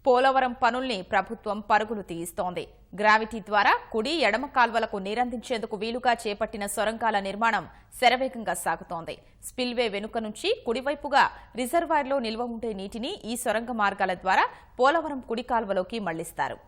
పోలవరం పనుల్ని ప్రభుత్వం పరుగులు తీయిస్తోంది. గ్రావిటీ ద్వారా కుడి ఎడమ కాల్వలకు నీరందించేందుకు వీలుగా చేపట్టిన సొరంగాల నిర్మాణం శరవేగంగా సాగుతోంది. స్పిల్వే వెనుక నుంచి కుడివైపుగా రిజర్వాయర్లో నిల్వ ఉండే నీటిని ఈ సొరంగ మార్గాల ద్వారా పోలవరం కుడి కాల్వలోకి మళ్లిస్తారు.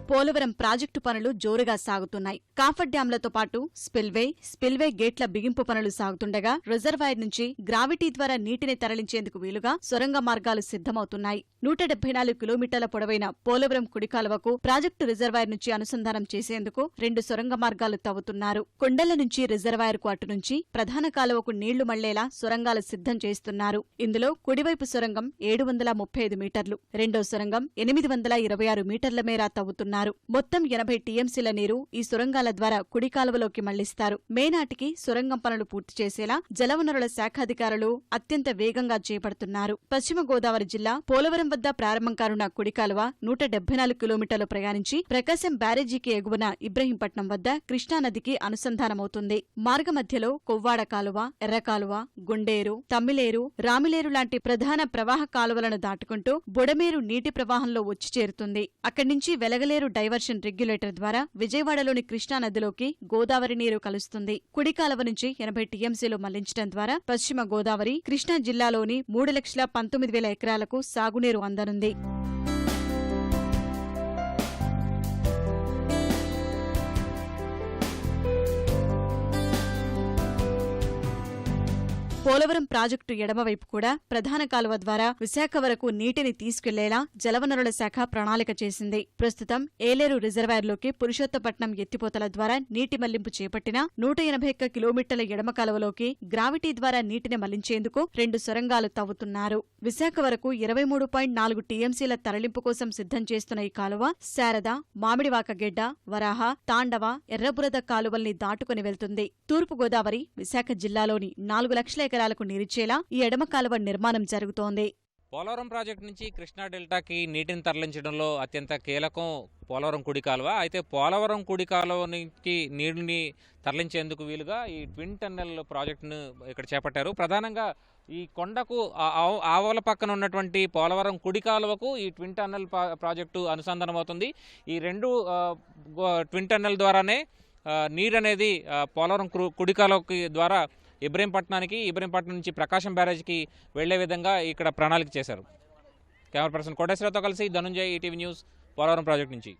పోలవరం ప్రాజెక్టు పనులు జోరుగా సాగుతున్నాయి. కాఫర్ డ్యాంలతో పాటు స్పిల్వే గేట్ల బిగింపు పనులు సాగుతుండగా రిజర్వాయర్ నుంచి గ్రావిటీ ద్వారా నీటిని తరలించేందుకు వీలుగా సొరంగ మార్గాలు సిద్ధమవుతున్నాయి. 174 కిలోమీటర్ల పొడవైన పోలవరం కుడి కాలువకు ప్రాజెక్టు రిజర్వాయర్ నుంచి అనుసంధానం చేసేందుకు 2 సొరంగ మార్గాలు తవ్వుతున్నారు. కొండల నుంచి రిజర్వాయర్కు అటు నుంచి ప్రధాన కాలువకు నీళ్లు మళ్లేలా సొరంగాలు సిద్ధం చేస్తున్నారు. ఇందులో కుడివైపు సొరంగం 735 మీటర్లు, రెండో సొరంగం 826 మీటర్ల మేర తవ్వుతున్నారు. మొత్తం 80 టీఎంసీల నీరు ఈ సొరంగాల ద్వారా కుడి కాలువలోకి మళ్లిస్తారు. మే నాటికి సొరంగం పనులు పూర్తి చేసేలా జలవనరుల శాఖాధికారులు అత్యంత వేగంగా చేపడుతున్నారు. పశ్చిమ గోదావరి జిల్లా పోలవరం వద్ద ప్రారంభం కానున్న కుడి కాలువ 174 కిలోమీటర్లు ప్రయాణించి ప్రకాశం బ్యారేజీకి ఎగువన ఇబ్రహీంపట్నం వద్ద కృష్ణానదికి అనుసంధానమవుతుంది. మార్గమధ్యలో కొవ్వాడ కాలువ, ఎర్రకాలువ, గుండేరు, తమ్మిలేరు, రామిలేరు లాంటి ప్రధాన ప్రవాహ కాలువలను దాటుకుంటూ బొడమేరు నీటి ప్రవాహంలో వచ్చి చేరుతుంది. అక్కడి నుంచి వెలగలేరు డైవర్షన్ రెగ్యులేటర్ ద్వారా విజయవాడలోని కృష్ణానదిలోకి గోదావరి నీరు కలుస్తుంది. కుడి కాలువ నుంచి 80 టీఎంసీలు మళ్లించడం ద్వారా పశ్చిమ గోదావరి, కృష్ణా జిల్లాలోని 3,19,000 ఎకరాలకు సాగునీరు అందనుంది. పోలవరం ప్రాజెక్టు ఎడమవైపు కూడా ప్రధాన కాలువ ద్వారా విశాఖ వరకు నీటిని తీసుకెళ్లేలా జలవనరుల శాఖ ప్రణాళిక చేసింది. ప్రస్తుతం ఏలేరు రిజర్వాయర్లోకి పురుషోత్తపట్నం ఎత్తిపోతల ద్వారా నీటి మళ్లింపు చేపట్టిన 181 కిలోమీటర్ల ఎడమ కాలువలోకి గ్రావిటీ ద్వారా నీటిని మళ్లించేందుకు 2 సొరంగాలు తవ్వుతున్నారు. విశాఖ వరకు 23.4 టీఎంసీల తరలింపు కోసం సిద్ధం చేస్తున్న ఈ కాలువ శారద, మామిడివాకగెడ్డ, వరాహ, తాండవ, ఎర్రబురద కాలువల్ని దాటుకుని వెళ్తుంది. తూర్పు గోదావరి, విశాఖ జిల్లాలోని 4 లక్షల ఎకరాలకు నీరిచ్చేలా ఈ ఎడమ కాలువ నిర్మాణం జరుగుతోంది. పోలవరం ప్రాజెక్టు నుంచి కృష్ణా డెల్టాకి నీటిని తరలించడంలో అత్యంత కీలకం పోలవరం కుడి కాలువ. అయితే పోలవరం కుడి కాలువ నుంచి నీటిని తరలించేందుకు వీలుగా ఈ ట్విన్ టన్నెల్ ప్రాజెక్టును ఇక్కడ చేపట్టారు. ప్రధానంగా ఈ కొండకు ఆవల పక్కన ఉన్నటువంటి పోలవరం కుడి కాలువకు ఈ ట్విన్ టన్నెల్ ప్రాజెక్టు అనుసంధానమవుతుంది. ఈ 2 ట్విన్ టన్నెల్ ద్వారానే నీరు అనేది పోలవరం కుడి కాలువకి ద్వారా ఇబ్రహీంపట్నం నుంచి ప్రకాశం బ్యారేజ్కి వెళ్లే విధంగా ఇక్కడ ప్రణాళిక చేశారు. కెమెరా పర్సన్ కోటేశ్వరతో కలిసి Dhananjay, ETV news, Polavaram project నుంచి.